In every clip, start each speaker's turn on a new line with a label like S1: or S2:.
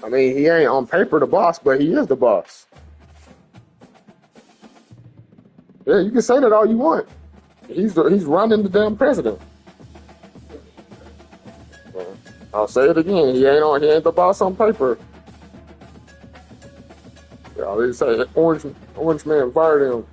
S1: I mean, he ain't on paper the boss, but he is the boss. Yeah, you can say that all you want. He's running the damn president. Yeah. I'll say it again. He ain't the boss on paper. Yeah, they say orange man fired him.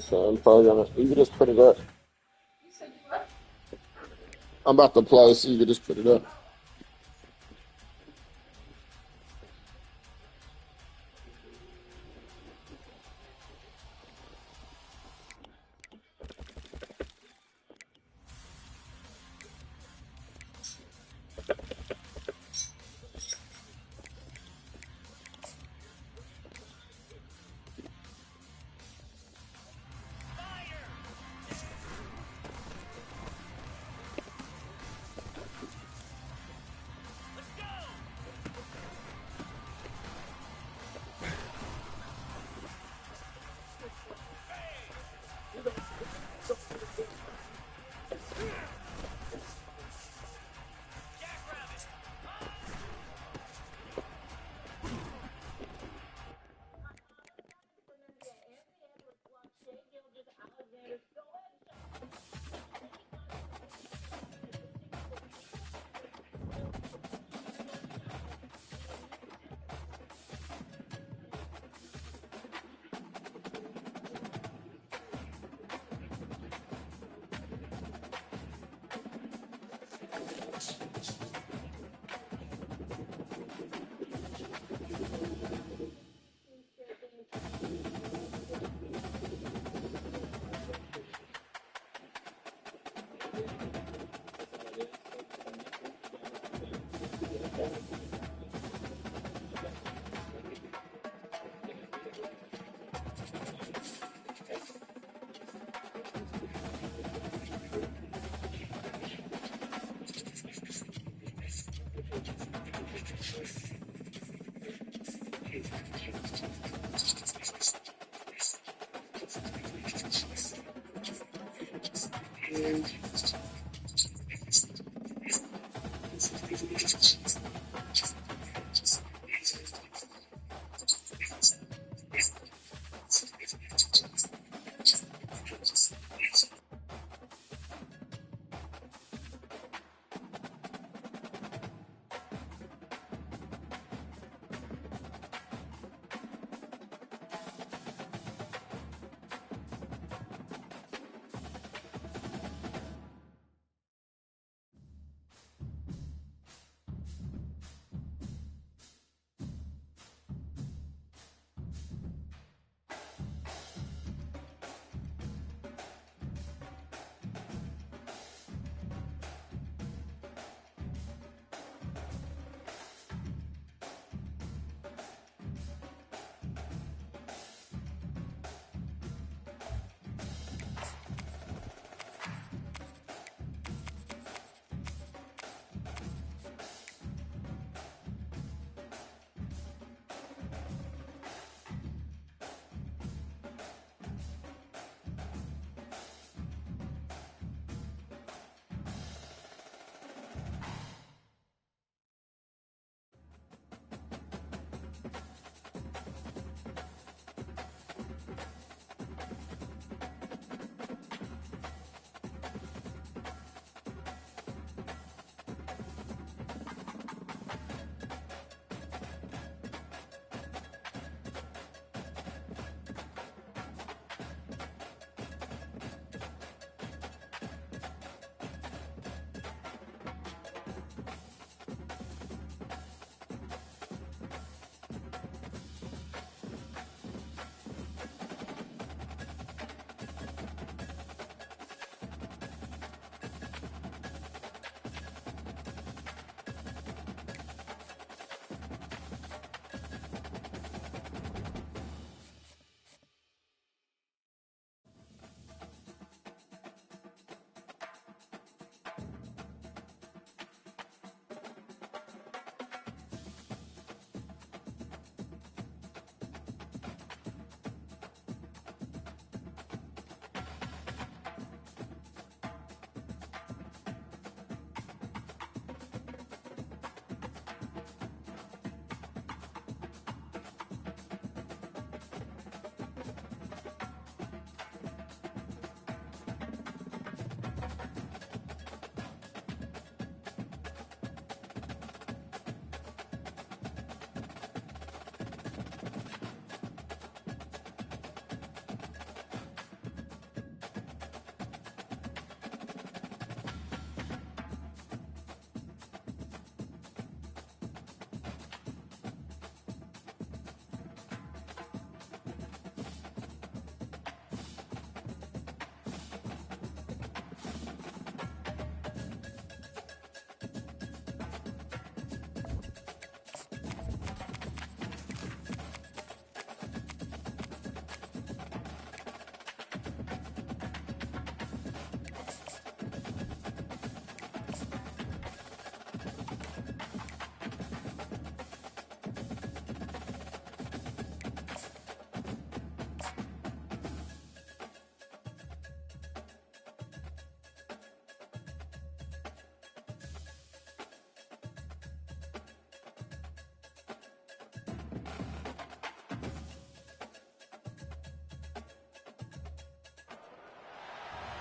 S1: So I'm probably gonna. You can just put it up. I'm about to apply, so you can just put it up.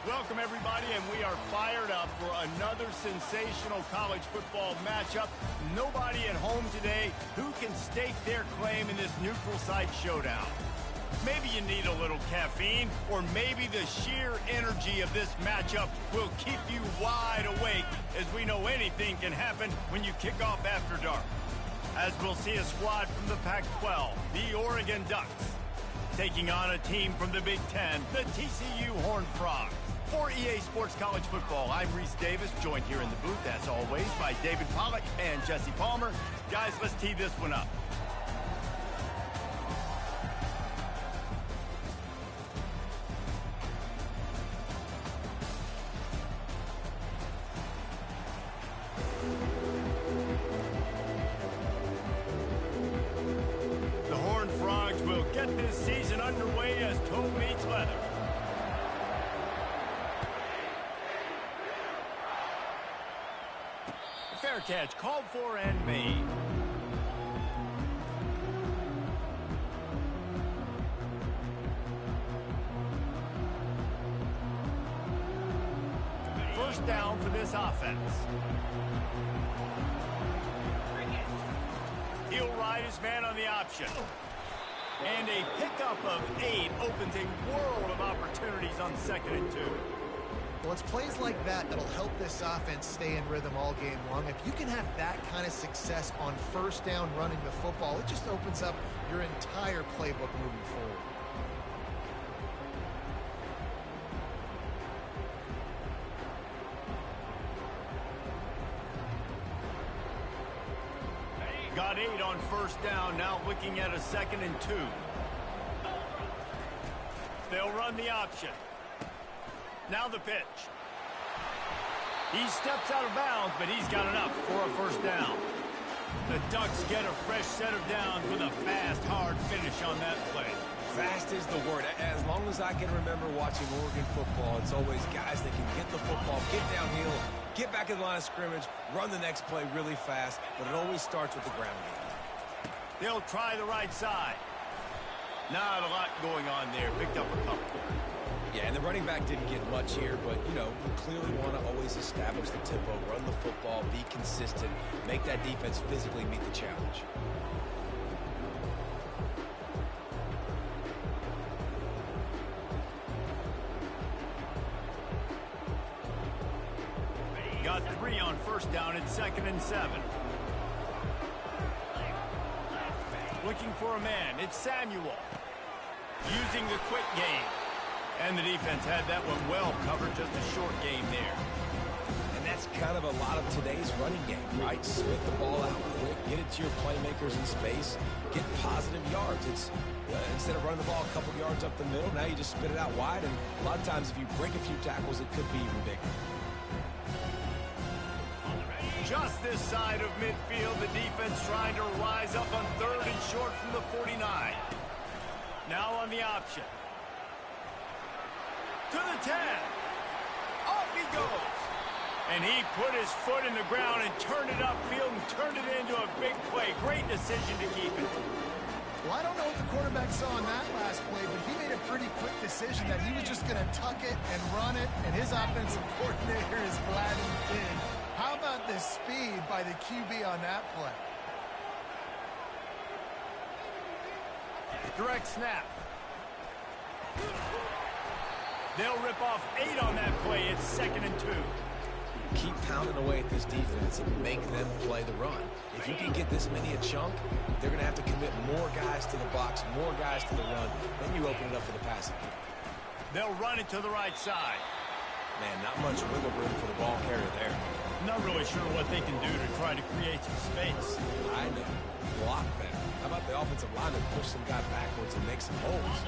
S2: Welcome, everybody, and we are fired up for another sensational college football matchup. Nobody at home today who can stake their claim in this neutral site showdown. Maybe you need a little caffeine, or maybe the sheer energy of this matchup will keep you wide awake, as we know anything can happen when you kick off after dark. As we'll see a squad from the Pac-12, the Oregon Ducks, taking on a team from the Big Ten, the TCU Horned Frogs. For EA Sports College Football, I'm Reese Davis, joined here in the booth, as always, by David Pollack and Jesse Palmer. Guys, let's tee this one up. The Horned Frogs will get this season underway as toe meets leather. Fair catch, called for and made. First down for this offense. He'll ride his man on the option. And a pickup of 8 opens a world of opportunities on 2nd and 2.
S3: Well, it's plays like that that'll help this offense stay in rhythm all game long. If you can have that kind of success on first down running the football, it just opens up your entire playbook moving forward.
S2: Got 8 on first down, now looking at a 2nd and 2. They'll run the option. Now the pitch. He steps out of bounds, but he's got enough for a first down. The Ducks get a fresh set of downs with a fast, hard finish on that play.
S4: Fast is the word. As long as I can remember watching Oregon football, it's always guys that can get the football, get downhill, get back in the line of scrimmage, run the next play really fast, but it always starts with the ground game.
S2: They'll try the right side. Not a lot going on there. Picked up a couple.
S4: Yeah, and the running back didn't get much here, but, you know, we clearly want to always establish the tempo, run the football, be consistent, make that defense physically meet the challenge.
S2: Got 3 on first down at 2nd and 7. Looking for a man. It's Samuel. Using the quick game. And the defense had that one well covered, just a short game there.
S4: And that's kind of a lot of today's running game, right? Spit the ball out quick, get it to your playmakers in space, get positive yards. It's instead of running the ball a couple yards up the middle, now you just spit it out wide, and a lot of times if you break a few tackles, it could be even bigger.
S2: Just this side of midfield, the defense trying to rise up on 3rd and short from the 49. Now on the option. To the 10. Off he goes. And he put his foot in the ground and turned it upfield and turned it into a big play. Great decision to keep it.
S3: Well, I don't know what the quarterback saw on that last play, but he made a pretty quick decision that he was just going to tuck it and run it, and his offensive coordinator is glad he did. How about the speed by the QB on that play?
S2: Direct snap. They'll rip off 8 on that play. It's 2nd and 2.
S4: Keep pounding away at this defense and make them play the run. If you can get this many a chunk, they're going to have to commit more guys to the box, more guys to the run. Then you open it up for the passing game.
S2: They'll run it to the right side.
S4: Man, not much wiggle room for the ball carrier there.
S2: Not really sure what they can do to try to create some space.
S4: I know. Block better. How about the offensive lineman push some guy backwards and make some holes?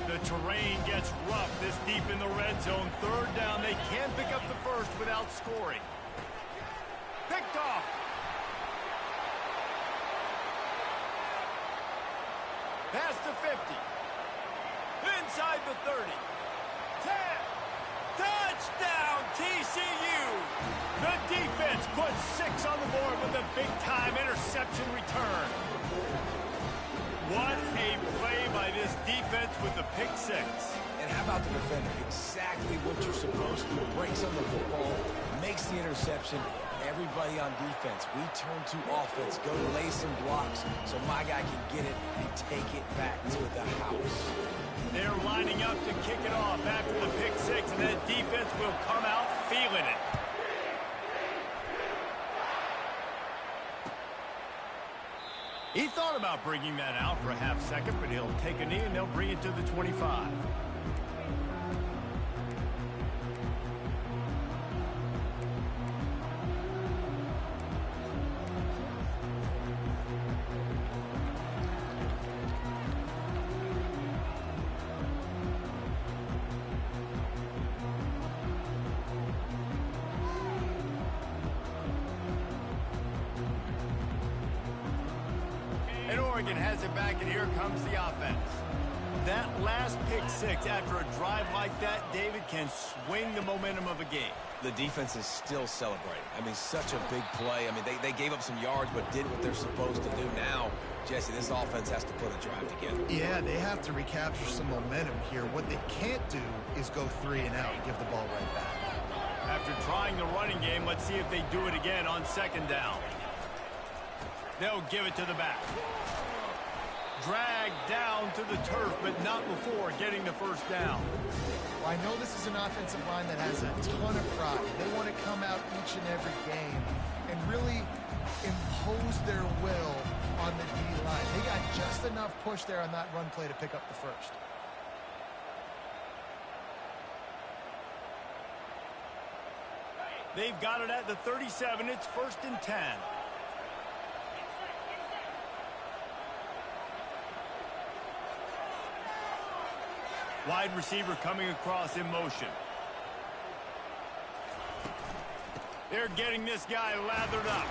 S2: The terrain gets rough this deep in the red zone. 3rd down, they can't pick up the first without scoring. Picked off. Past the 50. Inside the 30. 10. Touchdown, TCU! The defense puts 6 on the board with a big-time interception return. What a play by this defense with the pick 6.
S4: And And how about the defender? Exactly what you're supposed to do. Breaks on the football, makes the interception. Everybody on defense, we turn to offense. Go lay some blocks so my guy can get it and take it back to the house.
S2: They're lining up to kick it off after the pick six, and that defense will come out feeling it. He thought about bringing that out for a half second, but he'll take a knee and they'll bring it to the 25. And Oregon has it back, and here comes the offense. That last pick six after a drive like that, David, can swing the momentum of a game.
S4: The defense is still celebrating. I mean, such a big play. I mean, they gave up some yards but did what they're supposed to do. Now, Jesse, this offense has to put a drive together.
S3: Yeah, they have to recapture some momentum here. What they can't do is go 3 and out and give the ball right back.
S2: After trying the running game, let's see if they do it again on second down. They'll give it to the back. Dragged down to the turf, but not before getting the first down.
S3: Well, I know this is an offensive line that has a ton of pride. They want to come out each and every game and really impose their will on the D-line. They got just enough push there on that run play to pick up the first.
S2: They've got it at the 37. It's 1st and 10. Wide receiver coming across in motion. They're getting this guy lathered up.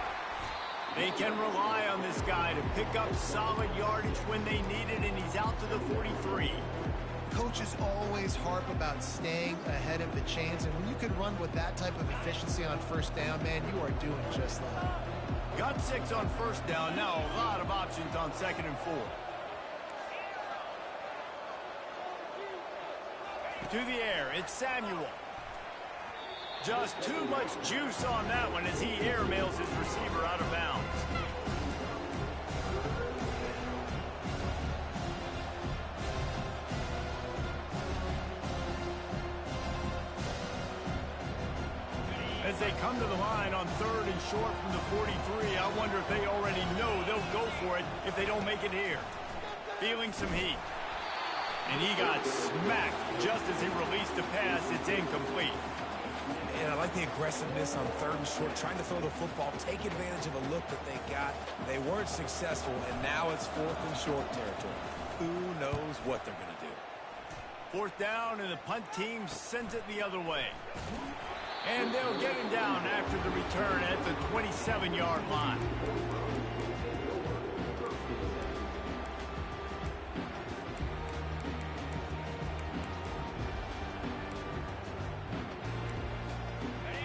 S2: They can rely on this guy to pick up solid yardage when they need it, and he's out to the 43.
S3: Coaches always harp about staying ahead of the chains, and when you can run with that type of efficiency on first down, man, you are doing just that.
S2: Got 6 on first down. Now a lot of options on 2nd and 4. To the air, it's Samuel. Just too much juice on that one as he airmails his receiver out of bounds. As they come to the line on 3rd and short from the 43, I wonder if they already know they'll go for it if they don't make it here. Feeling some heat. And he got smacked just as he released the pass. It's incomplete.
S4: And I like the aggressiveness on 3rd and short, trying to throw the football, take advantage of a look that they got. They weren't successful, and now it's 4th and short territory. Who knows what they're going to do?
S2: 4th down, and the punt team sends it the other way. And they'll get him down after the return at the 27-yard line.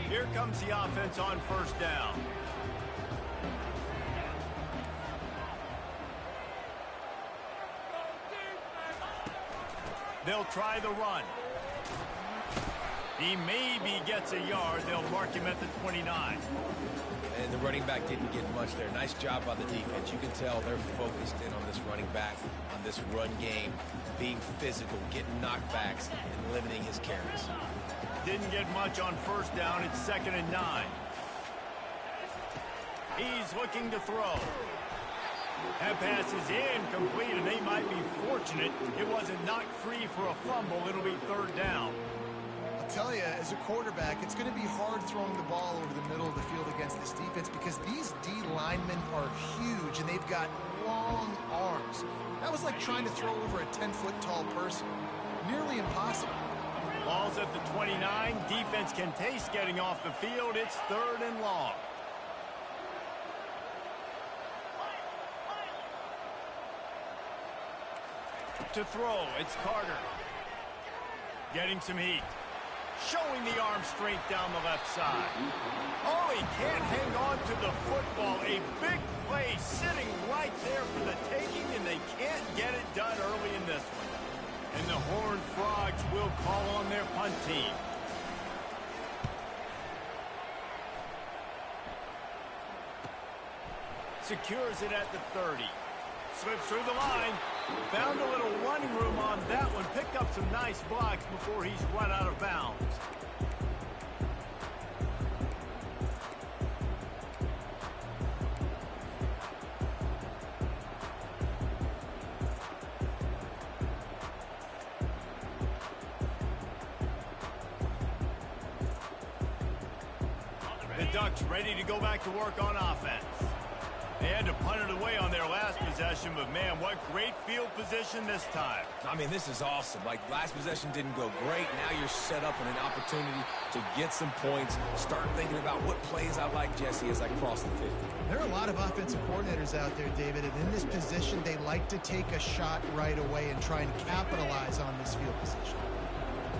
S2: Here comes the offense on 1st down. They'll try the run. He maybe gets a yard. They'll mark him at the 29.
S4: And the running back didn't get much there. Nice job by the defense. You can tell they're focused in on this running back, on this run game, being physical, getting knockbacks, and limiting his carries.
S2: Didn't get much on 1st down. It's 2nd and 9. He's looking to throw. That pass is incomplete, and they might be fortunate it wasn't knocked free for a fumble. It'll be 3rd down.
S3: I'll tell you, as a quarterback, it's going to be hard throwing the ball over the middle of the field against this defense because these D linemen are huge, and they've got long arms. That was like trying to throw over a 10-foot tall person. Nearly impossible.
S2: Ball's at the 29. Defense can taste getting off the field. It's 3rd and long. To throw, it's Carter. Getting some heat. Showing the arm strength down the left side. Oh, he can't hang on to the football. A big play sitting right there for the taking, and they can't get it done early in this one. And the Horned Frogs will call on their punt team. Secures it at the 30. Slips through the line. Found a little running room on that one. Picked up some nice blocks before he's run out of bounds. The Ducks ready to go back to work on offense. They had to punt it away on their last possession, but man, what great field position this time.
S4: I mean, this is awesome. Like, last possession didn't go great. Now you're set up in an opportunity to get some points. Start thinking about what plays I like, Jesse, as I cross the 50.
S3: There are a lot of offensive coordinators out there, David, and in this position, they like to take a shot right away and try and capitalize on this field position.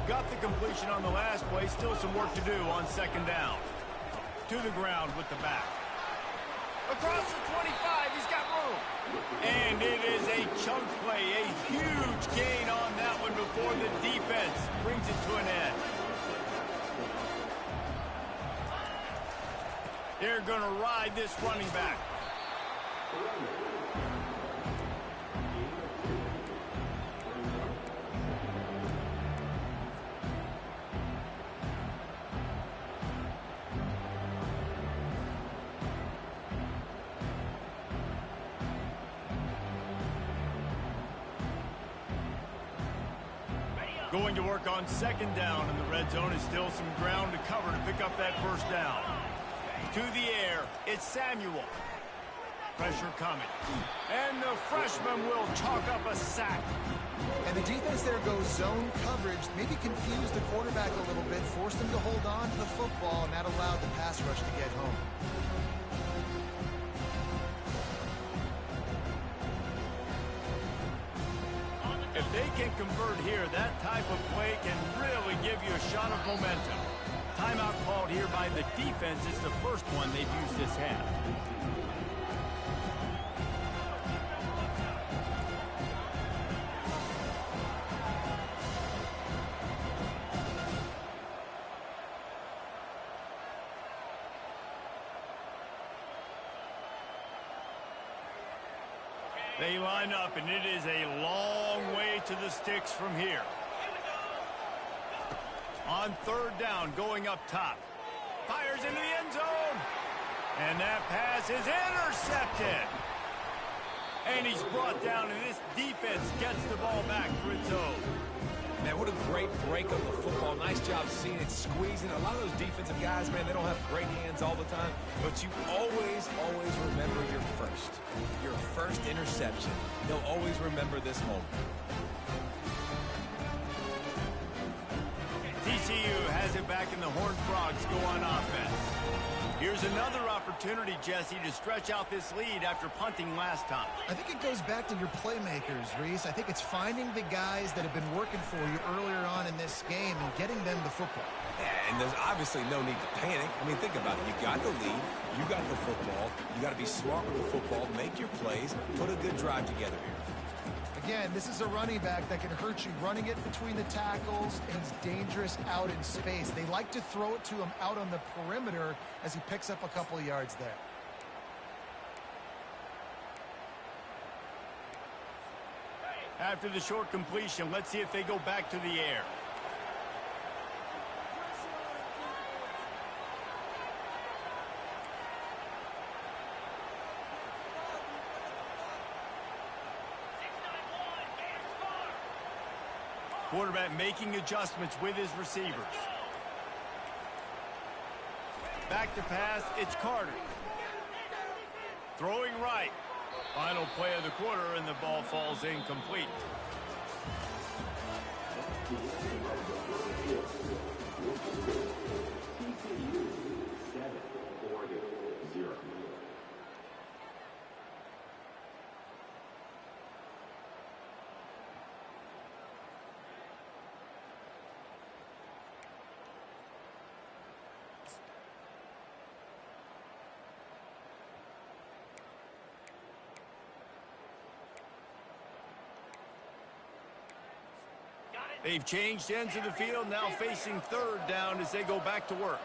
S2: Got the completion on the last play. Still some work to do on second down. To the ground with the back. Across the 25, he's got room. And it is a chunk play, a huge gain on that one before the defense brings it to an end. They're going to ride this running back. Going to work on second down, and the red zone is still some ground to cover to pick up that first down. To the air, it's Samuel. Pressure coming. And the freshman will chalk up a sack.
S3: And the defense there goes zone coverage, maybe confused the quarterback a little bit, forced him to hold on to the football, and that allowed the pass rush to get home.
S2: If they can convert here, that type of play can really give you a shot of momentum. Timeout called here by the defense. It's the first one they've used this half. They line up, and it is a long way to the sticks from here. On third down, going up top. Fires into the end zone. And that pass is intercepted. And he's brought down, and this defense gets the ball back for its own.
S4: Man, what a great break of the football. Nice job seeing it, squeezing. A lot of those defensive guys, man, they don't have great hands all the time, but you always remember your first interception. They'll always remember this moment.
S2: TCU has it back, and the Horned Frogs go on offense. Here's another opportunity, Jesse, to stretch out this lead after punting last time.
S3: I think it goes back to your playmakers, Reese. I think it's finding the guys that have been working for you earlier on in this game and getting them the football.
S4: Yeah, and there's obviously no need to panic. I mean, think about it. You got the lead. You got the football. You got to be smart with the football, make your plays, put a good drive together here.
S3: Again, this is a running back that can hurt you running it between the tackles, and he's dangerous out in space. They like to throw it to him out on the perimeter as he picks up a couple of yards there.
S2: After the short completion, let's see if they go back to the air. Quarterback making adjustments with his receivers. Back to pass, it's Carter. Throwing right. Final play of the quarter, and the ball falls incomplete. They've changed ends of the field, now facing third down as they go back to work.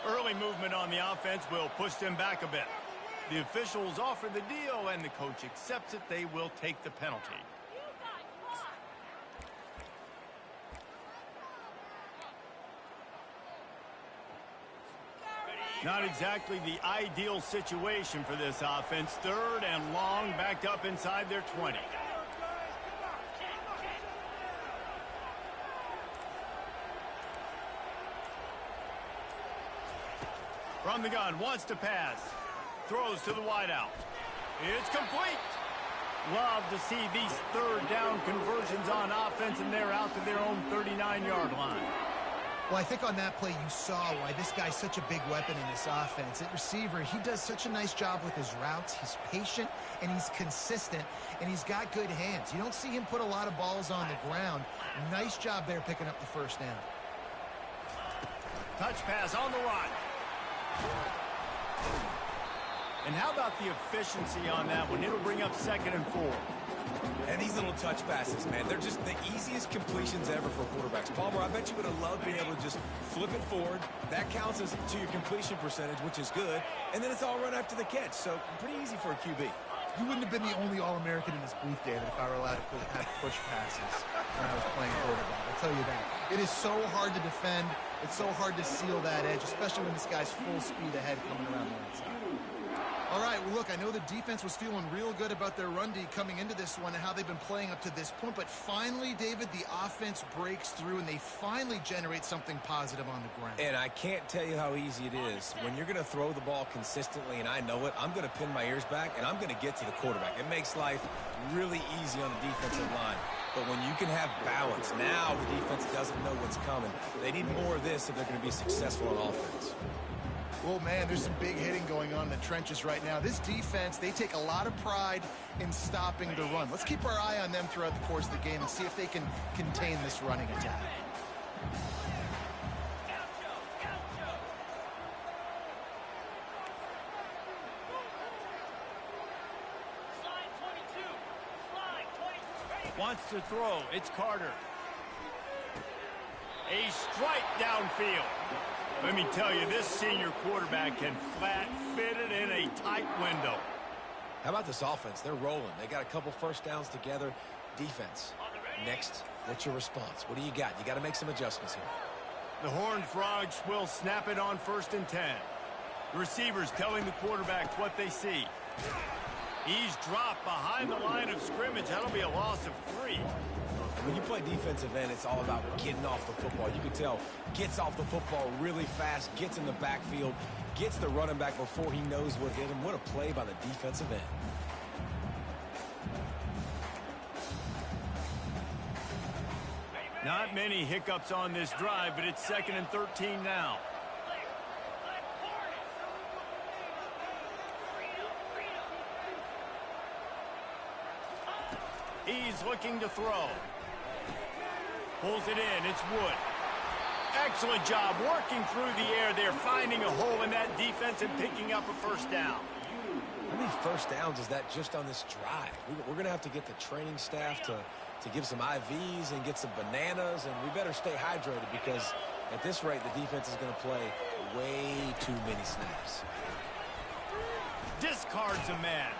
S2: Early movement on the offense will push them back a bit. The officials offer the deal, and the coach accepts it. They will take the penalty. Not exactly the ideal situation for this offense. Third and long, backed up inside their 20. From the gun, wants to pass. Throws to the wideout. It's complete. Love to see these third down conversions on offense, and they're out to their own 39-yard line.
S3: Well, I think on that play you saw why this guy's such a big weapon in this offense. At receiver, he does such a nice job with his routes. He's patient, and he's consistent, and he's got good hands. You don't see him put a lot of balls on the ground. Nice job there picking up the first down.
S2: Touch pass on the run. And how about the efficiency on that one? It'll bring up 2nd and 4.
S4: And these little touch passes, man, they're just the easiest completions ever for quarterbacks. Palmer, I bet you would have loved being able to just flip it forward. That counts as to your completion percentage, which is good. And then it's all run after the catch, so pretty easy for a QB.
S3: You wouldn't have been the only All-American in this booth, David, if I were allowed to have push passes when I was playing quarterback. I'll tell you that. It is so hard to defend. It's so hard to seal that edge, especially when this guy's full speed ahead coming around the outside. All right, well, look, I know the defense was feeling real good about their run D coming into this one and how they've been playing up to this point, but finally, David, the offense breaks through and they finally generate something positive on the ground.
S4: And I can't tell you how easy it is. When you're going to throw the ball consistently, and I know it, I'm going to pin my ears back, and I'm going to get to the quarterback. It makes life really easy on the defensive line. But when you can have balance, now the defense doesn't know what's coming. They need more of this if they're going to be successful on offense.
S3: Oh, man, there's some big hitting going on in the trenches right now. This defense, they take a lot of pride in stopping the run. Let's keep our eye on them throughout the course of the game and see if they can contain this running attack.
S2: Wants to throw. It's Carter. A strike downfield. Let me tell you, this senior quarterback can flat fit it in a tight window.
S4: How about this offense? They're rolling. They got a couple first downs together. Defense. Next, what's your response? What do you got? You got to make some adjustments here.
S2: The Horned Frogs will snap it on 1st and 10. The receivers telling the quarterback what they see. He's dropped behind the line of scrimmage. That'll be a loss of 3.
S4: When you play defensive end, it's all about getting off the football. You can tell, gets off the football really fast, gets in the backfield, gets the running back before he knows what hit him. What a play by the defensive end.
S2: Not many hiccups on this drive, but it's 2nd and 13 now. He's looking to throw. Pulls it in. It's Wood. Excellent job working through the air there, finding a hole in that defense and picking up a first down.
S4: How many first downs is that just on this drive? We're going to have to get the training staff to give some IVs and get some bananas, and we better stay hydrated because at this rate, the defense is going to play way too many snaps.
S2: Discards a man.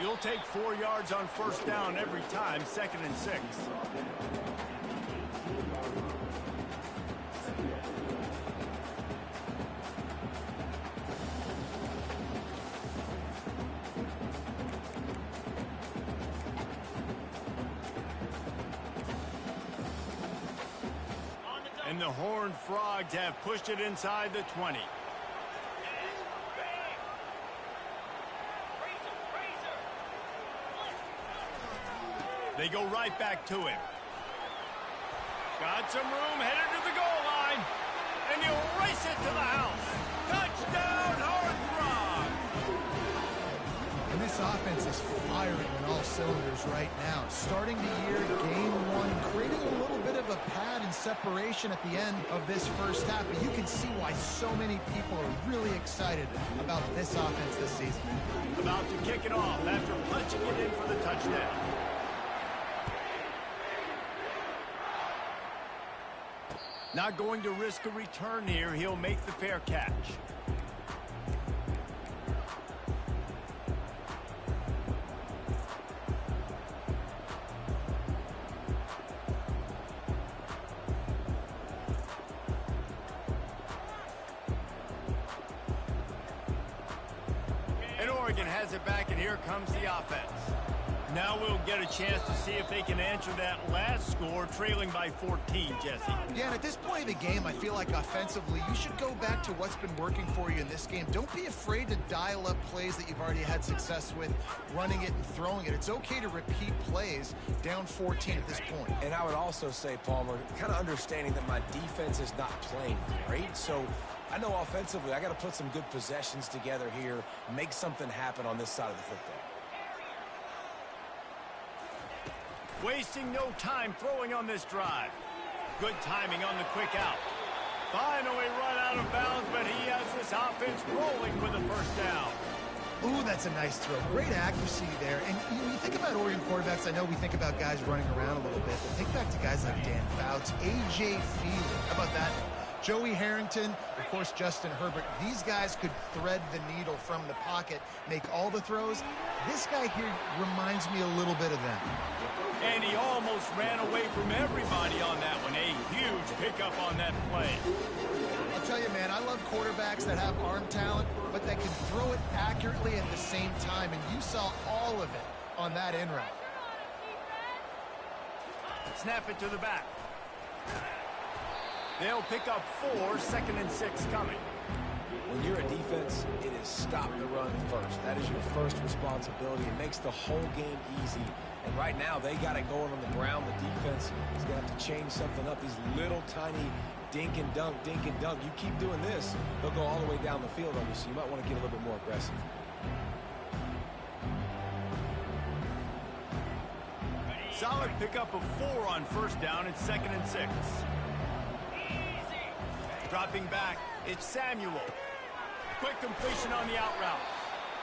S2: You'll take 4 yards on first down every time, 2nd and 6. And the Horned Frogs have pushed it inside the 20. They go right back to him. Got some room, headed to the goal line. And he'll race it to the house. Touchdown, Horned Frogs!
S3: And this offense is firing on all cylinders right now. Starting the year, game 1, creating a little bit of a pad and separation at the end of this first half. But you can see why so many people are really excited about this offense this season.
S2: About to kick it off after punching it in for the touchdown. Not going to risk a return here. He'll make the fair catch. And Oregon has it back, and here comes the offense. Now we'll get a chance to see if they can answer that last score, trailing by 14, Jesse.
S3: Yeah, and at this point of the game, I feel like offensively, you should go back to what's been working for you in this game. Don't be afraid to dial up plays that you've already had success with, running it and throwing it. It's okay to repeat plays down 14 at this point.
S4: And I would also say, Palmer, kind of understanding that my defense is not playing great, so I know offensively I got to put some good possessions together here, make something happen on this side of the football.
S2: Wasting no time throwing on this drive. Good timing on the quick out. Finally run out of bounds, but he has this offense rolling with a first down.
S3: Ooh, that's a nice throw. Great accuracy there. And when you think about Oregon quarterbacks, I know we think about guys running around a little bit, but think back to guys like Dan Fouts, A.J. Feely. How about that? Joey Harrington, of course, Justin Herbert. These guys could thread the needle from the pocket, make all the throws. This guy here reminds me a little bit of them.
S2: And he almost ran away from everybody on that one. A huge pickup on that play.
S3: I'll tell you, man, I love quarterbacks that have arm talent, but that can throw it accurately at the same time. And you saw all of it on that in route.
S2: Snap it to the back. They'll pick up 4, 2nd and 6 coming.
S4: When you're a defense, it is stop the run first. That is your first responsibility. It makes the whole game easy. And right now, they got it going on the ground. The defense is going to have to change something up. These little tiny dink and dunk, dink and dunk. You keep doing this, they'll go all the way down the field on you, so you might want to get a little bit more aggressive.
S2: Solid pickup of 4 on first down and 2nd and 6. Dropping back, it's Samuel. Quick completion on the out route.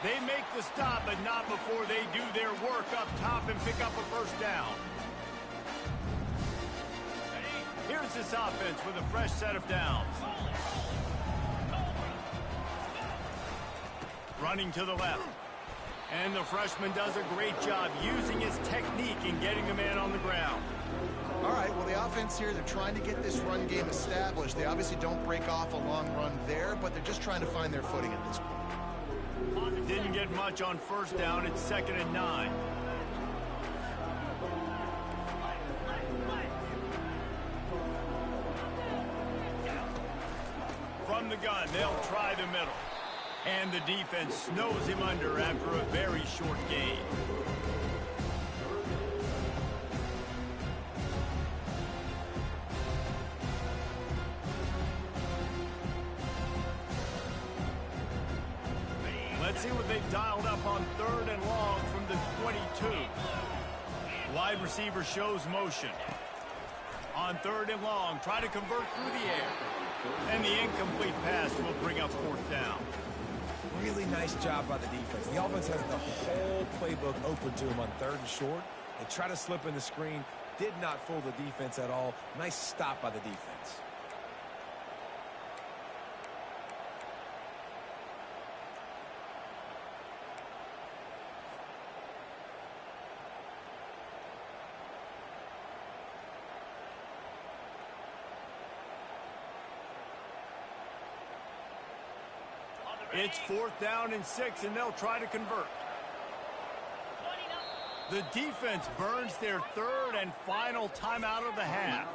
S2: They make the stop, but not before they do their work up top and pick up a first down. Here's this offense with a fresh set of downs. Running to the left. And the freshman does a great job using his technique and getting the man on the ground.
S3: All right, well, the offense here, they're trying to get this run game established. They obviously don't break off a long run there, but they're just trying to find their footing at this point.
S2: Didn't get much on first down. It's 2nd and 9. From the gun, they'll try the middle. And the defense snows him under after a very short gain. Let's see what they've dialed up on 3rd and long from the 22. Wide receiver shows motion. On 3rd and long, try to convert through the air. And the incomplete pass will bring up 4th down.
S4: Really nice job by the defense. The offense has the whole playbook open to them on 3rd and short. They try to slip in the screen. Did not fool the defense at all. Nice stop by the defense.
S2: It's 4th down and 6, and they'll try to convert. The defense burns their 3rd and final timeout of the half.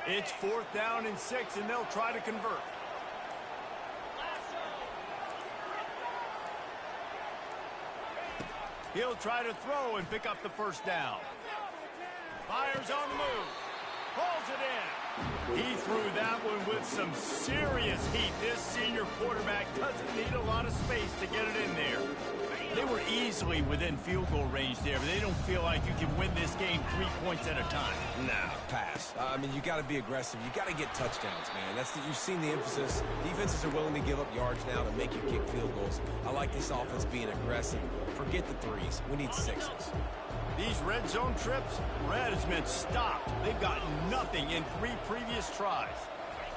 S2: It's 4th down and 6, and they'll try to convert. He'll try to throw and pick up the first down. Fires on the move. Hauls it in. He threw that one with some serious heat. This senior quarterback doesn't need a lot of space to get it in there. They were easily within field goal range there, but they don't feel like you can win this game 3 points at a time.
S4: Nah, pass. I mean, you got to be aggressive. You got to get touchdowns, man. You've seen the emphasis. Defenses are willing to give up yards now to make you kick field goals. I like this offense being aggressive. Forget the threes. We need sixes.
S2: These red zone trips, Red has been stopped. They've got nothing in 3 previous tries.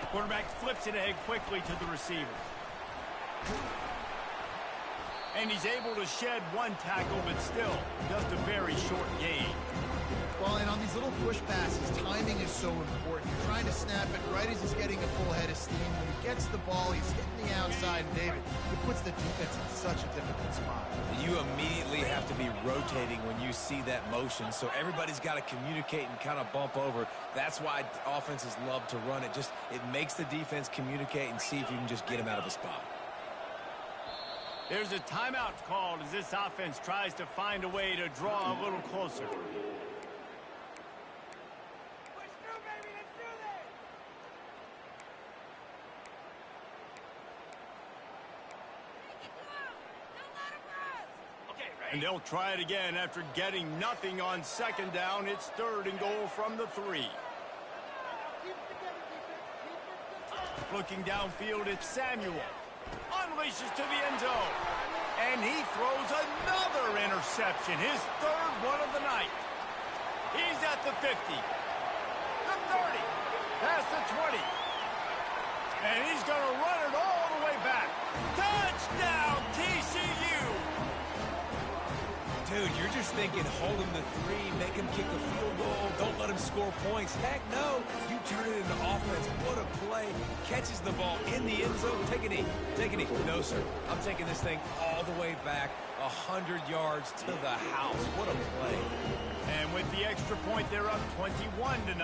S2: The quarterback flips it ahead quickly to the receiver. And he's able to shed 1 tackle, but still just a very short gain.
S3: Well, and on these little push passes, timing is so important. You're trying to snap it right as he's getting a full head of steam. When he gets the ball, he's hitting the outside, and David, it puts the defense in such a difficult spot.
S4: You immediately have to be rotating when you see that motion, so everybody's got to communicate and kind of bump over. That's why offenses love to run it. It makes the defense communicate and see if you can just get him out of a spot.
S2: There's a timeout called as this offense tries to find a way to draw a little closer. And they'll try it again after getting nothing on 2nd down. It's 3rd and goal from the 3. Looking downfield, it's Samuel. Unleashes to the end zone. And he throws another interception. His 3rd one of the night. He's at the 50. The 30. Past the 20. And he's going to run it all the way back. Touchdown, TCU!
S4: Dude, you're just thinking, hold him to 3, make him kick a field goal, don't let him score points. Heck no, you turn it into offense. What a play. Catches the ball in the end zone. Take a knee. Take a knee. No, sir. I'm taking this thing all the way back, 100 yards to the house. What a play.
S2: And with the extra point, they're up 21-0.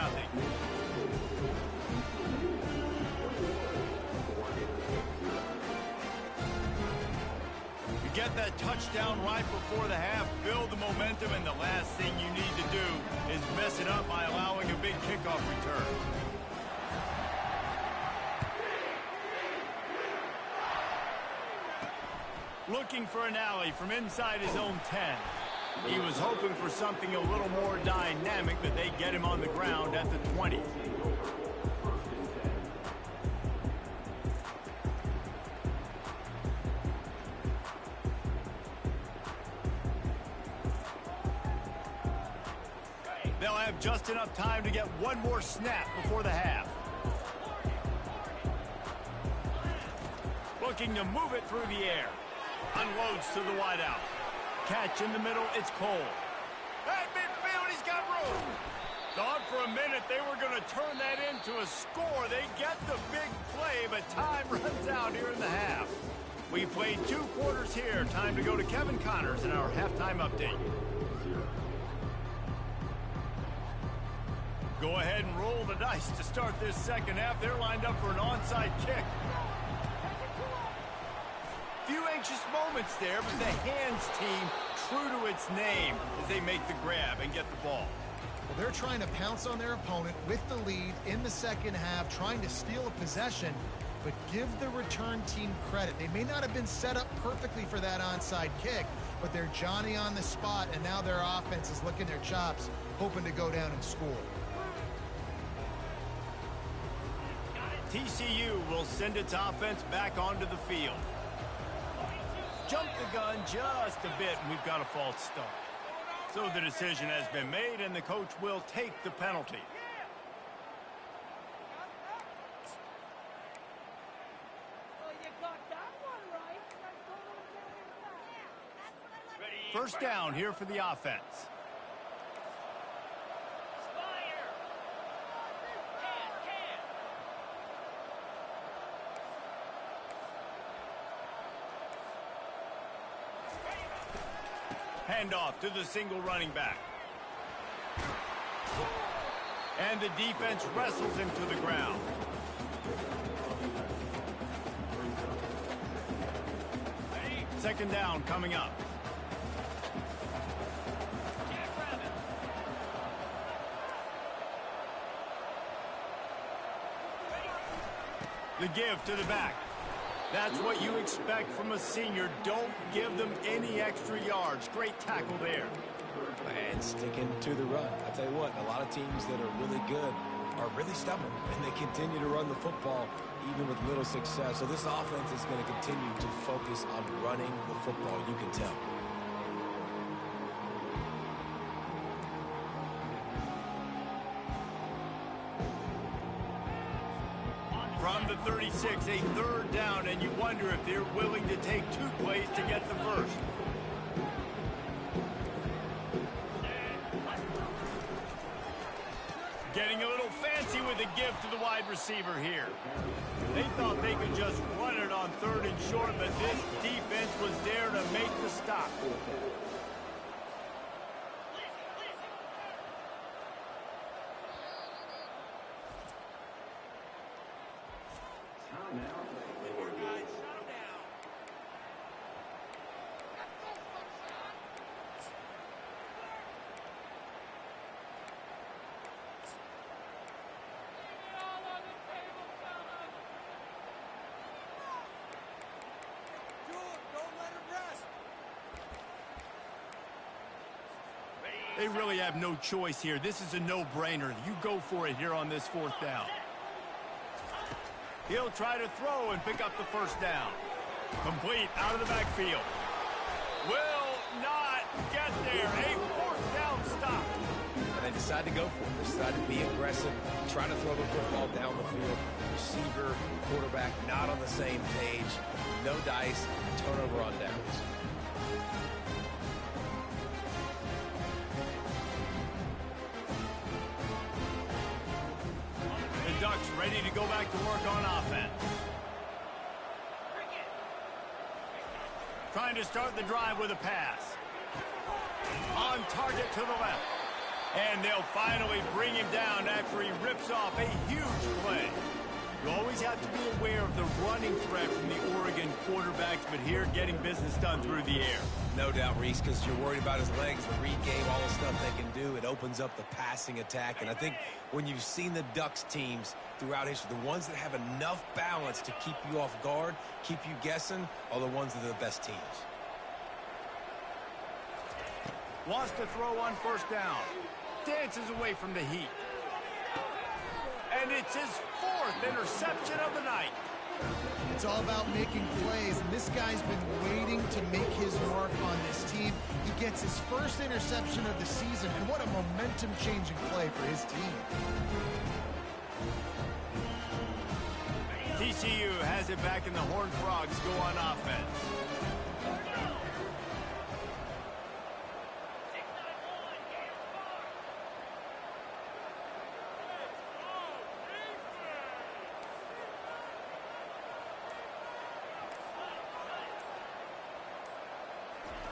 S2: Get that touchdown right before the half, build the momentum, and the last thing you need to do is mess it up by allowing a big kickoff return. Looking for an alley from inside his own 10. He was hoping for something a little more dynamic, but they get him on the ground at the 20. They'll have just enough time to get one more snap before the half. Looking to move it through the air. Unloads to the wideout. Catch in the middle, it's Cole. At midfield, he's got room. Thought for a minute they were going to turn that into a score. They get the big play, but time runs out here in the half. We played 2 quarters here. Time to go to Kevin Connors in our halftime update. Go ahead and roll the dice to start this second half. They're lined up for an onside kick. Few anxious moments there, but the hands team true to its name as they make the grab and get the ball.
S3: Well, they're trying to pounce on their opponent with the lead in the second half, trying to steal a possession, but give the return team credit. They may not have been set up perfectly for that onside kick, but they're Johnny on the spot, and now their offense is licking their chops, hoping to go down and score.
S2: TCU will send its offense back onto the field. Jump the gun just a bit, and we've got a false start. So the decision has been made, and the coach will take the penalty. First down here for the offense. Handoff to the single running back. And the defense wrestles him to the ground. Second down coming up. The give to the back. That's what you expect from a senior. Don't give them any extra yards. Great tackle there.
S4: And sticking to the run. I tell you what, a lot of teams that are really good are really stubborn, and they continue to run the football even with little success. So this offense is going to continue to focus on running the football, you can tell.
S2: From the 36, a third down, and you wonder if they're willing to take 2 plays to get the first. Getting a little fancy with a give to the wide receiver here. They thought they could just run it on 3rd and short, but this defense was there to make the stop. They really have no choice here. This is a no-brainer. You go for it here on this 4th down. He'll try to throw and pick up the first down. Complete out of the backfield. Will not get there. A 4th down stop.
S4: And they decide to go for it. They decide to be aggressive, try to throw the football down the field. Receiver, quarterback, not on the same page. No dice, turnover on downs.
S2: The Ducks ready to go back to work on offense. Trying to start the drive with a pass. On target to the left. And they'll finally bring him down after he rips off a huge play. You always have to be aware of the running threat from the Oregon quarterbacks, but here getting business done through the air.
S4: No doubt, Reese, because you're worried about his legs, the read game, all the stuff they can do. It opens up the passing attack. And I think when you've seen the Ducks teams throughout history, the ones that have enough balance to keep you off guard, keep you guessing, are the ones that are the best teams.
S2: Wants to throw on 1st down. Dances away from the heat. And it's his 4th interception of the night.
S3: It's all about making plays, and this guy's been waiting to make his mark on this team. He gets his 1st interception of the season, and what a momentum-changing play for his team.
S2: TCU has it back, and the Horned Frogs go on offense.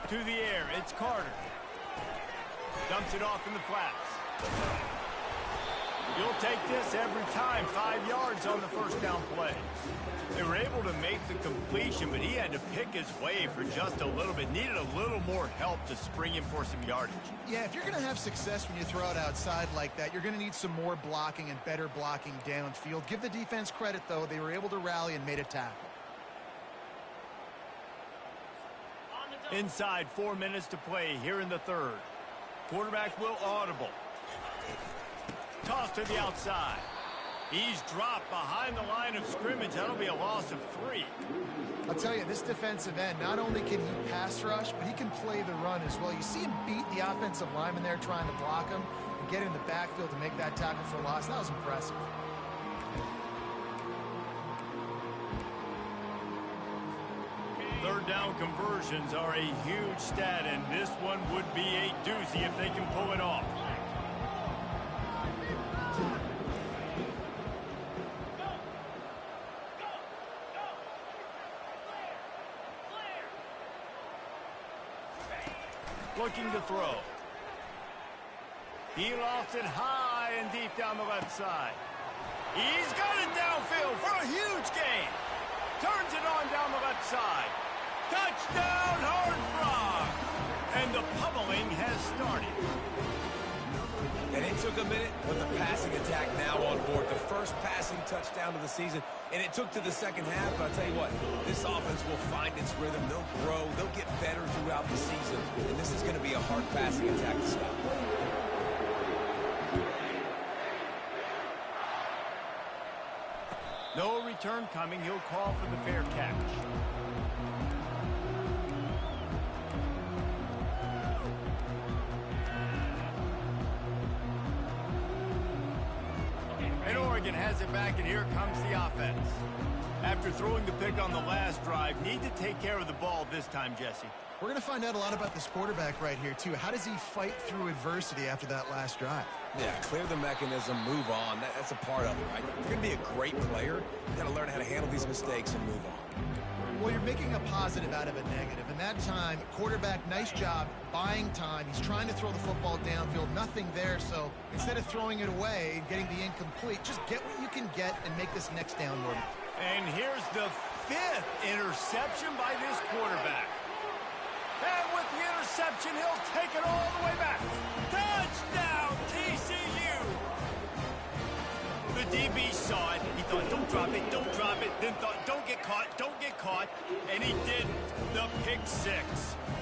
S2: To the air, it's Carter. Dumps it off in the flats. You'll take this every time. 5 yards on the 1st down play. They were able to make the completion, but he had to pick his way for just a little bit. Needed a little more help to spring him for some yardage.
S3: Yeah, if you're going to have success when you throw it outside like that, you're going to need some more blocking and better blocking downfield. Give the defense credit, though. They were able to rally and made a tackle.
S2: Inside 4 minutes to play here in the 3rd. Quarterback will audible. Toss to the outside. He's dropped behind the line of scrimmage. That'll be a loss of 3.
S3: I'll tell you, this defensive end, not only can he pass rush, but he can play the run as well. You see him beat the offensive lineman there trying to block him and get in the backfield to make that tackle for loss. That was impressive.
S2: Third down conversions are a huge stat, and this one would be a doozy if they can pull it off. Looking to throw. He lofts it high and deep down the left side. He's got it downfield for a huge gain. Turns it on down the left side. Touchdown, Horned Frogs! And the pummeling has started.
S4: And it took a minute, but the passing attack now on board. The first passing touchdown of the season, and it took to the second half. But I'll tell you what, this offense will find its rhythm. They'll grow. They'll get better throughout the season. And this is going to be a hard passing attack to stop.
S2: No return coming. He'll call for the fair catch. And Oregon has it back, and here comes the offense. After throwing the pick on the last drive, need to take care of the ball this time, Jesse.
S3: We're going to find out a lot about this quarterback right here, too. How does he fight through adversity after that last drive?
S4: Yeah, clear the mechanism, move on. That's a part of it, right? If you're going to be a great player, you got to learn how to handle these mistakes and move on.
S3: Well, you're making a positive out of a negative. And that time, quarterback, nice job, buying time. He's trying to throw the football downfield, nothing there. So instead of throwing it away and getting the incomplete, just get what you can get and make this next down work.
S2: And here's the 5th interception by this quarterback. And with the interception, he'll take it all the way back. Touchdown, TCU! The DB saw it. He thought, don't drop it, don't drop it. Then thought, don't get caught. And he didn't. The pick 6.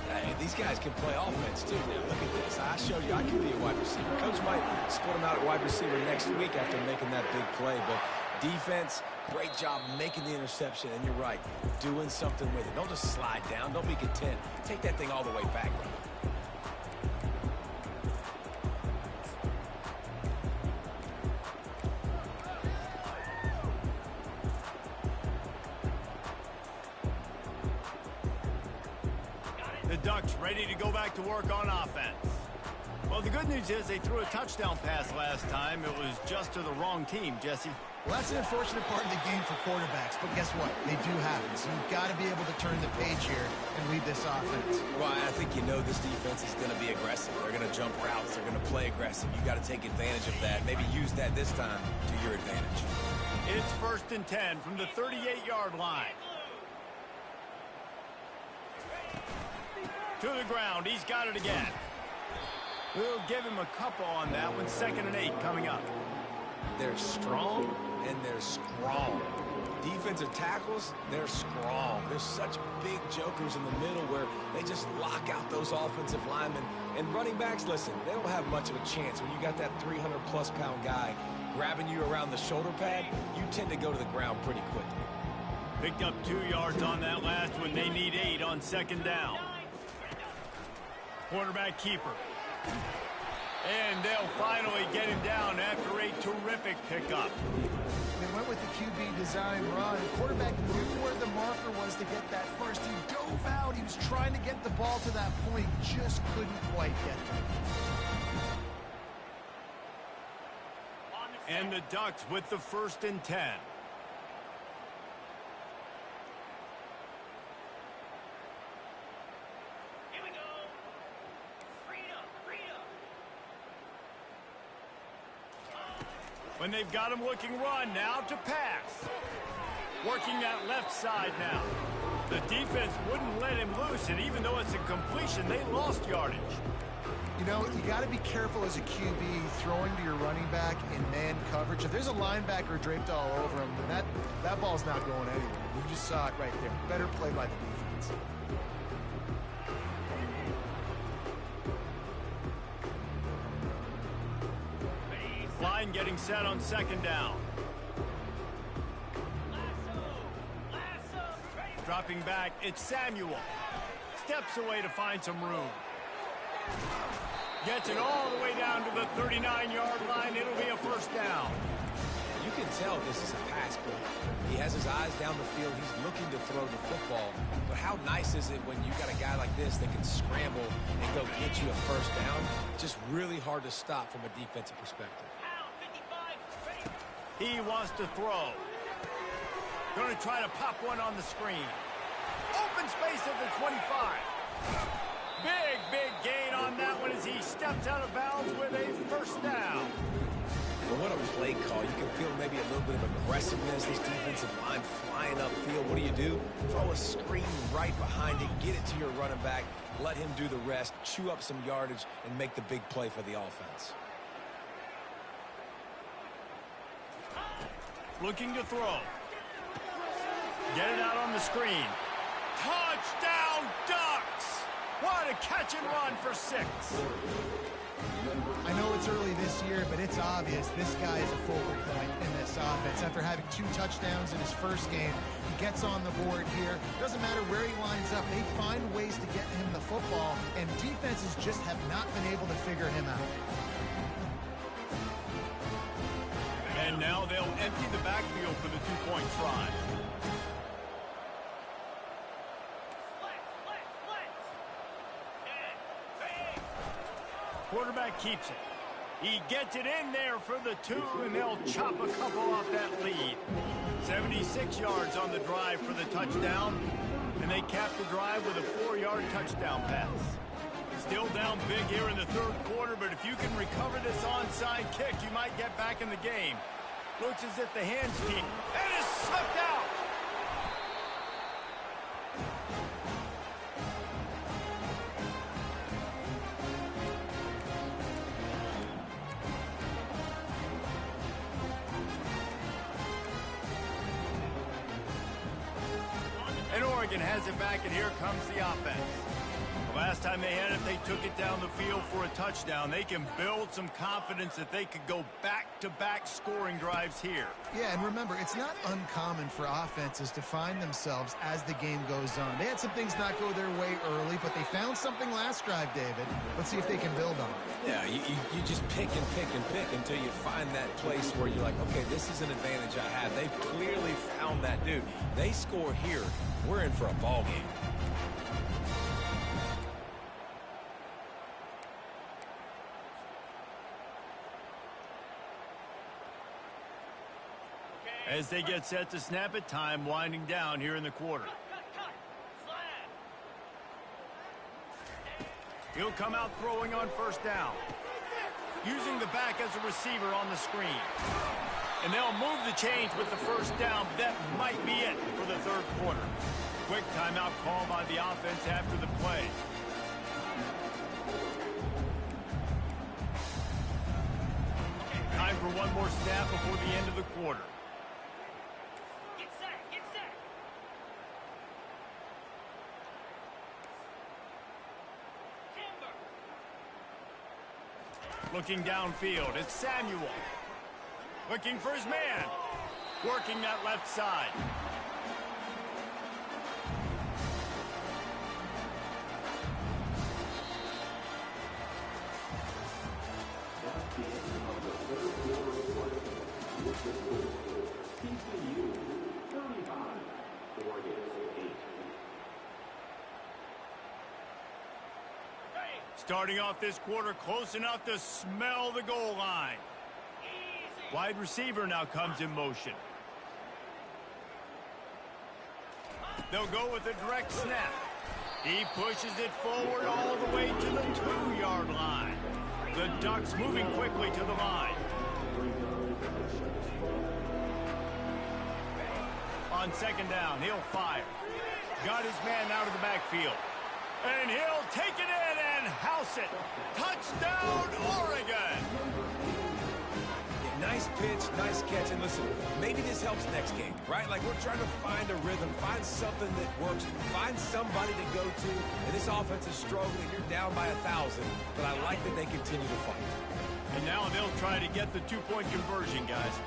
S4: Hey, these guys can play offense, too. Now, look at this. I showed you I can be a wide receiver. Coach might split him out at wide receiver next week after making that big play. But defense, great job making the interception. And you're right, doing something with it. Don't just slide down. Don't be content. Take that thing all the way back.
S2: The Ducks ready to go back to work on offense. Well, the good news is they threw a touchdown pass last time. It was just to the wrong team, Jesse.
S3: Well, that's an unfortunate part of the game for quarterbacks, but guess what? They do happen. So you've got to be able to turn the page here and lead this offense.
S4: Well, I think you know this defense is going to be aggressive. They're going to jump routes. They're going to play aggressive. You got to take advantage of that. Maybe use that this time to your advantage.
S2: It's 1st and 10 from the 38-yard line. To the ground. He's got it again. We'll give him a couple on that one. 2nd and 8 coming up.
S4: They're strong and they're strong. Defensive tackles, they're strong. There's such big jokers in the middle where they just lock out those offensive linemen. And running backs, listen, they don't have much of a chance. When you got that 300-plus pound guy grabbing you around the shoulder pad, you tend to go to the ground pretty quickly.
S2: Picked up 2 yards on that last one. They need 8 on 2nd down. Quarterback keeper. And they'll finally get him down after a terrific pickup.
S3: They went with the QB design run. The quarterback knew where the marker was to get that first. He dove out. He was trying to get the ball to that point. Just couldn't quite get there.
S2: And the Ducks with the 1st and 10. When they've got him looking run, now to pass. Working that left side now. The defense wouldn't let him loose, and even though it's a completion, they lost yardage.
S3: You know, you got to be careful as a QB throwing to your running back in man coverage. If there's a linebacker draped all over him, then that ball's not going anywhere. You just saw it right there. Better play by the defense.
S2: Line getting set on 2nd down. Dropping back, it's Samuel. Steps away to find some room. Gets it all the way down to the 39-yard line. It'll be a 1st down.
S4: You can tell this is a pass play. He has his eyes down the field. He's looking to throw the football. But how nice is it when you got a guy like this that can scramble and go get you a 1st down? Just really hard to stop from a defensive perspective.
S2: He wants to throw. Going to try to pop one on the screen. Open space at the 25. Big gain on that one as he steps out of bounds with a 1st down.
S4: Well, what a play call. You can feel maybe a little bit of aggressiveness. This defensive line flying upfield. What do? Throw a screen right behind it. Get it to your running back. let him do the rest, chew up some yardage, and make the big play for the offense.
S2: Looking to throw. Get it out on the screen. Touchdown, Ducks! What a catch and run for 6.
S3: I know it's early this year, but it's obvious this guy is a focal point in this offense. After having 2 touchdowns in his first game, he gets on the board here. Doesn't matter where he lines up, they find ways to get him the football, and defenses just have not been able to figure him out.
S2: And now they'll empty the backfield for the 2-point try. Quarterback keeps it. He gets it in there for the 2, and they'll chop a couple off that lead. 76 yards on the drive for the touchdown, and they cap the drive with a 4-yard touchdown pass. Still down big here in the 3rd quarter, but if you can recover this onside kick, you might get back in the game. Looks as if the hands team, and is slipped out. And Oregon has it back, and here comes the offense. The last time they had it, they took it down the field for a touchdown. They can build some confidence that they could go back-to-back scoring drives here.
S3: Yeah, and remember, it's not uncommon for offenses to find themselves as the game goes on. They had some things not go their way early, but they found something last drive, David. Let's see if they can build on it.
S4: Yeah, you just pick and pick and pick until you find that place where you're like, okay, this is an advantage I have. They've clearly found that dude. They score here, we're in for a ball game.
S2: As they get set to snap it, time winding down here in the quarter. He'll come out throwing on 1st down. Using the back as a receiver on the screen. And they'll move the chains with the 1st down. That might be it for the 3rd quarter. Quick timeout call by the offense after the play. Time for one more snap before the end of the quarter. Looking downfield, it's Samuel. Looking for his man. Working that left side. Starting off this quarter close enough to smell the goal line. Wide receiver now comes in motion. They'll go with a direct snap. He pushes it forward all the way to the 2-yard line. The Ducks moving quickly to the line. On 2nd down, he'll fire. Got his man out of the backfield. And he'll take it in and house it. Touchdown, Oregon!
S4: Yeah, nice pitch, nice catch. And listen, maybe this helps next game, right? Like we're trying to find a rhythm, find something that works, find somebody to go to. And this offense is struggling. You're down by 1,000, but I like that they continue to fight.
S2: And now they'll try to get the 2-point conversion, guys.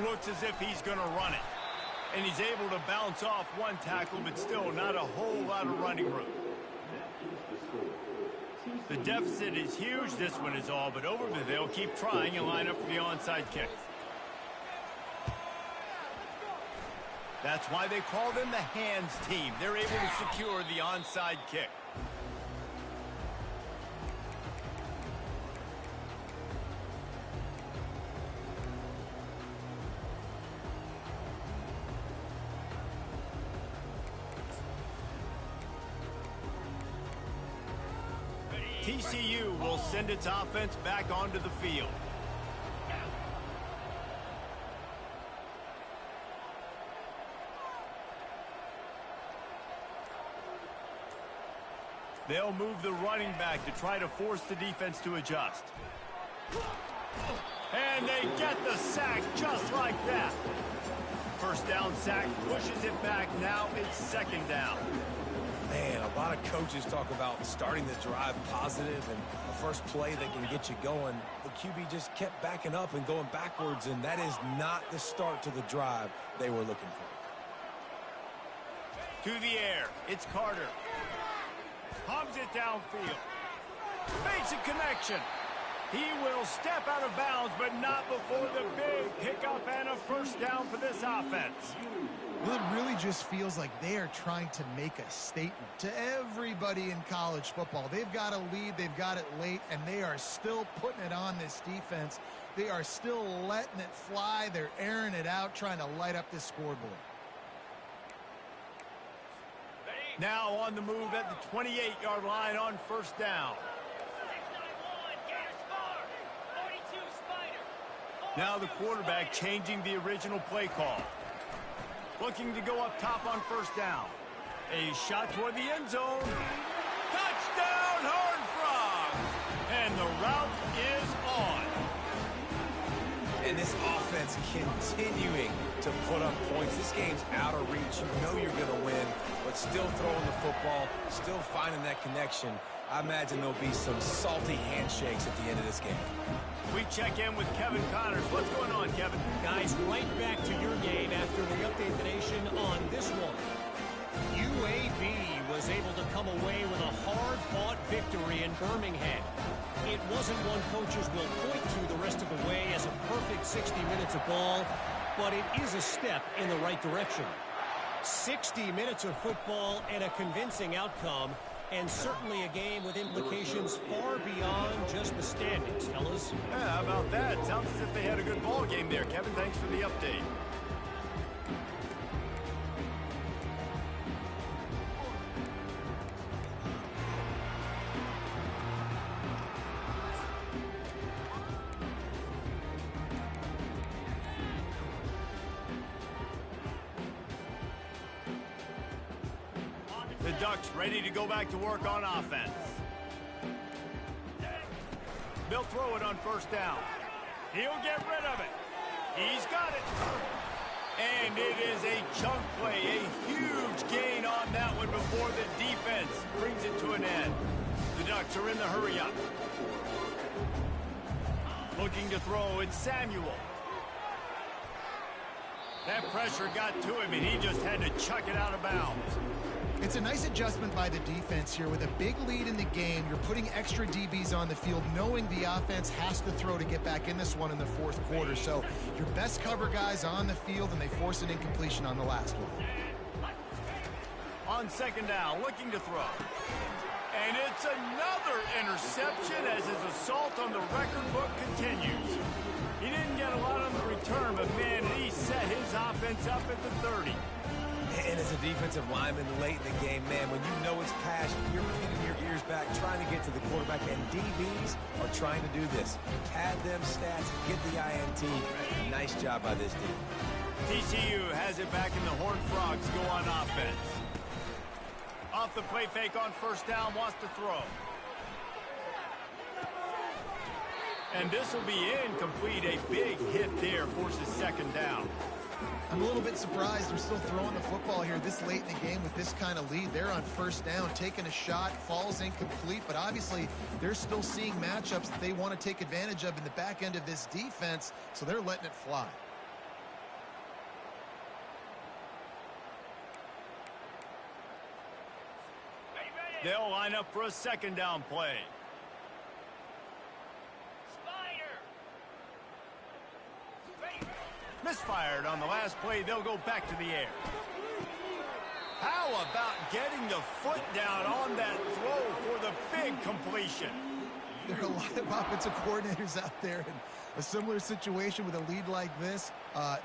S2: Looks as if he's going to run it. And he's able to bounce off one tackle, but still not a whole lot of running room. The deficit is huge. This one is all but over, but they'll keep trying and line up for the onside kick. That's why they call them the hands team. They're able to secure the onside kick. TCU will send its offense back onto the field. They'll move the running back to try to force the defense to adjust. And they get the sack just like that. First down sack, pushes it back. Now it's second down.
S4: Man, a lot of coaches talk about starting the drive positive and a first play that can get you going. The QB just kept backing up and going backwards, and that is not the start to the drive they were looking for.
S2: To the air, it's Carter. Pumps it downfield. Makes a connection. He will step out of bounds, but not before the big pickup and a first down for this offense.
S3: Well, it really just feels like they are trying to make a statement to everybody in college football. They've got a lead, they've got it late, and they are still putting it on this defense. They are still letting it fly. They're airing it out, trying to light up this scoreboard.
S2: Now on the move at the 28-yard line on first down. Now the quarterback changing the original play call. Looking to go up top on first down. A shot toward the end zone. Touchdown, Horned Frogs! And the route is on.
S4: And this offense continuing to put up points. This game's out of reach. You know you're going to win, but still throwing the football, still finding that connection. I imagine there'll be some salty handshakes at the end of this game.
S2: We check in with Kevin Connors. What's going on, Kevin?
S5: Guys, right back to your game after we update the nation on this one. UAB was able to come away with a hard-fought victory in Birmingham. It wasn't one coaches will point to the rest of the way as a perfect 60 minutes of ball, but it is a step in the right direction. 60 minutes of football and a convincing outcome, and certainly a game with implications far beyond just the standings, fellas.
S2: Yeah, how about that? Sounds as if they had a good ball game there. Kevin, thanks for the update. The Ducks ready to go back to work on offense. They'll throw it on first down. He'll get rid of it. He's got it. And it is a chunk play, a huge gain on that one before the defense brings it to an end. The Ducks are in the hurry-up. Looking to throw, it's Samuel. That pressure got to him, and he just had to chuck it out of bounds.
S3: It's a nice adjustment by the defense here. With a big lead in the game, you're putting extra DBs on the field, knowing the offense has to throw to get back in this one in the fourth quarter. So your best cover guys on the field, and they force an incompletion on the last one.
S2: On second down, looking to throw. And it's another interception as his assault on the record book continues. He didn't get a lot on the return, but man, he set his offense up at the 30.
S4: And as a defensive lineman late in the game, man, when you know it's passed, you're pinning your ears back, trying to get to the quarterback, and DBs are trying to do this. Pad them stats, get the INT. Nice job by this team.
S2: TCU has it back, and the Horned Frogs go on offense. Off the play fake on first down, wants to throw. And this will be incomplete. A big hit there forces second down.
S3: I'm a little bit surprised they're still throwing the football here this late in the game with this kind of lead. They're on first down, taking a shot, falls incomplete, but obviously they're still seeing matchups that they want to take advantage of in the back end of this defense, so they're letting it fly.
S2: They'll line up for a second down play. Misfired on the last play. They'll go back to the air. How about getting the foot down on that throw for the big completion?
S3: There are a lot of offensive coordinators out there in a similar situation with a lead like this.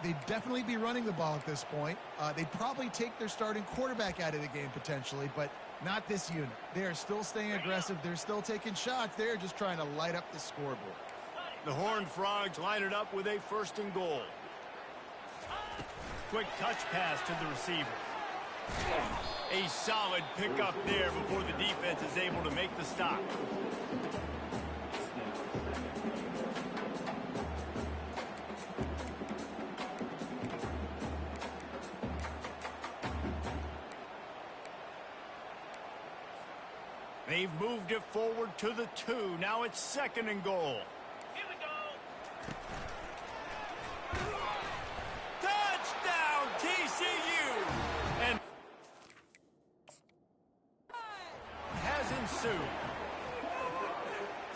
S3: They'd definitely be running the ball at this point. They'd probably take their starting quarterback out of the game potentially, but not this unit. They are still staying aggressive. They're still taking shots. They're just trying to light up the scoreboard.
S2: The Horned Frogs line it up with a 1st and goal. Quick touch pass to the receiver. A solid pickup there before the defense is able to make the stop. They've moved it forward to the 2. Now it's 2nd and goal. Here we go. Touchdown, TCU! And has ensued.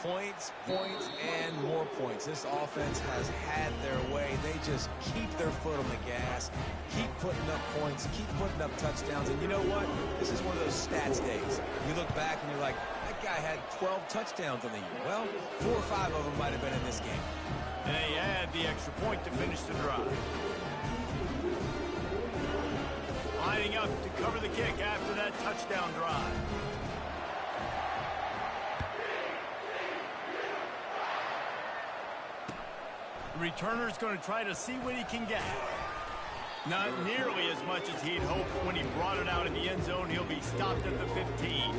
S4: Points, and more points. This offense has had their way. They just keep their foot on the gas, keep putting up points, keep putting up touchdowns. And you know what? This is one of those stats days. You look back and you're like, that guy had 12 touchdowns on the year. Well, 4 or 5 of them might have been in this game.
S2: And they add the extra point to finish the drive. Lining up to cover the kick after that touchdown drive. The returner's going to try to see what he can get. Not nearly as much as he'd hoped when he brought it out in the end zone. He'll be stopped at the 15.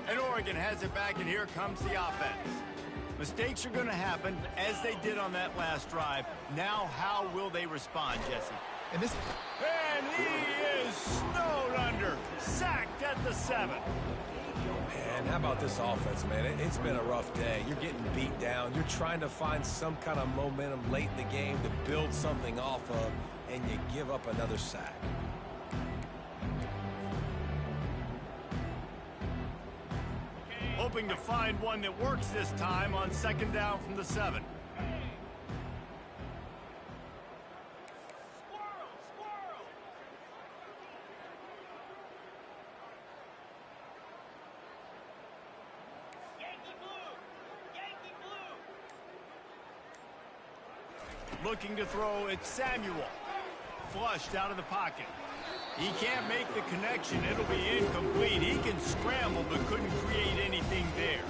S2: And Oregon has it back, and here comes the offense. Mistakes are going to happen, as they did on that last drive. Now, how will they respond, Jesse?
S3: And
S2: he is snowed under, sacked at the 7.
S4: Man, how about this offense, man? It's been a rough day. You're getting beat down. You're trying to find some kind of momentum late in the game to build something off of, and you give up another sack.
S2: Hoping to find one that works this time on 2nd down from the 7. Looking to throw, it's Samuel. Flushed out of the pocket. He can't make the connection. It'll be incomplete. He can scramble, but couldn't create anything there.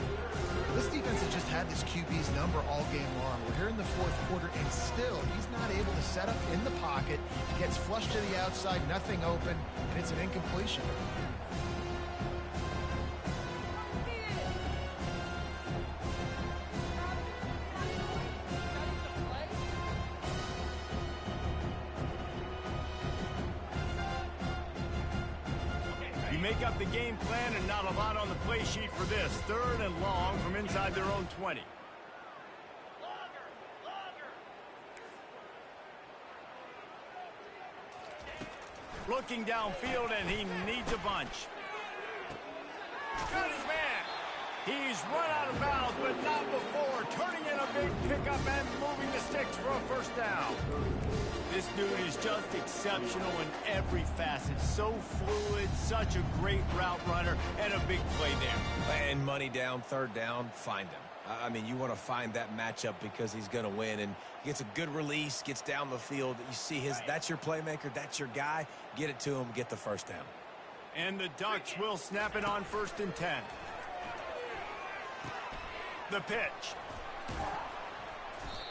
S3: This defense has just had this QB's number all game long. We're here in the 4th quarter, and still, he's not able to set up in the pocket. Gets flushed to the outside, nothing open, and it's an incompletion.
S2: Make up the game plan, and not a lot on the play sheet for this. 3rd and long from inside their own 20. Looking downfield, and he needs a bunch. Got his man. He's run out of bounds, but not before. Turning in a big pickup and moving the sticks for a 1st down. This dude is just exceptional in every facet. So fluid, such a great route runner, and a big play there.
S4: And money down, 3rd down, find him. I mean, you want to find that matchup because he's going to win, and he gets a good release, gets down the field. You see that's your playmaker, that's your guy. Get it to him, get the 1st down.
S2: And the Ducks will snap it on 1st and 10. The pitch.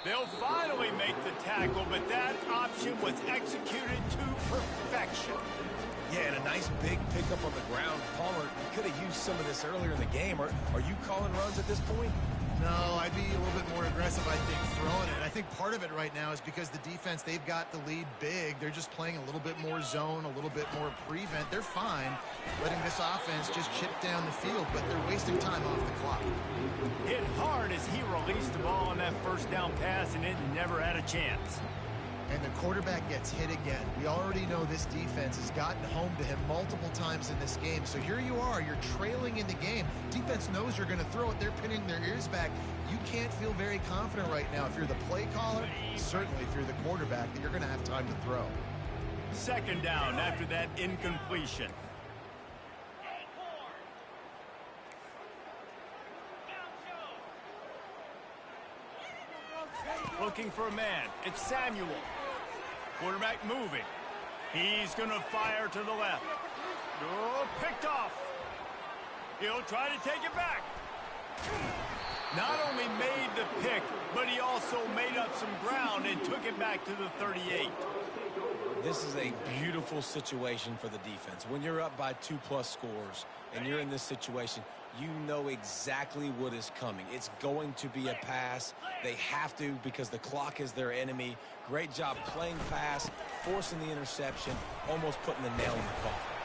S2: They'll finally make the tackle, but that option was executed to perfection.
S4: Yeah, and a nice big pickup on the ground. Palmer, you could have used some of this earlier in the game. Are you calling runs at this point?
S3: No, I'd be a little bit more aggressive, I think, throwing it. I think part of it right now is because the defense, they've got the lead big. They're just playing a little bit more zone, a little bit more prevent. They're fine letting this offense just chip down the field, but they're wasting time off the clock.
S2: Hit hard as he released the ball on that 1st down pass, and it never had a chance.
S3: And the quarterback gets hit again. We already know this defense has gotten home to him multiple times in this game. So here you are, you're trailing in the game. Defense knows you're going to throw it. They're pinning their ears back. You can't feel very confident right now if you're the play caller, certainly if you're the quarterback, that you're going to have time to throw.
S2: Second down after that incompletion. Looking for a man. It's Samuel. Quarterback moving. He's going to fire to the left. Oh, picked off. He'll try to take it back. Not only made the pick, but he also made up some ground and took it back to the 38.
S4: This is a beautiful situation for the defense. When you're up by 2+ scores and you're in this situation, you know exactly what is coming. It's going to be a pass. They have to because the clock is their enemy. Great job playing pass, forcing the interception, almost putting the nail in the coffin.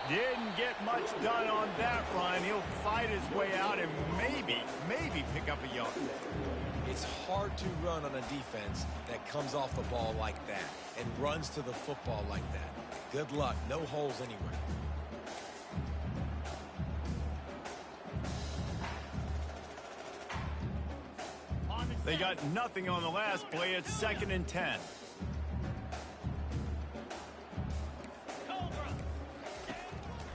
S2: Didn't get much done on that run. He'll fight his way out and maybe pick up a yard.
S4: It's hard to run on a defense that comes off the ball like that and runs to the football like that. Good luck. No holes anywhere.
S2: They got nothing on the last play. It's 2nd and 10.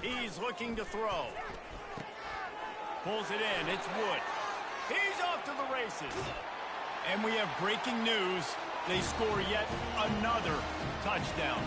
S2: He's looking to throw. Pulls it in. It's Wood. He's off to the races. And we have breaking news. They score yet another touchdown.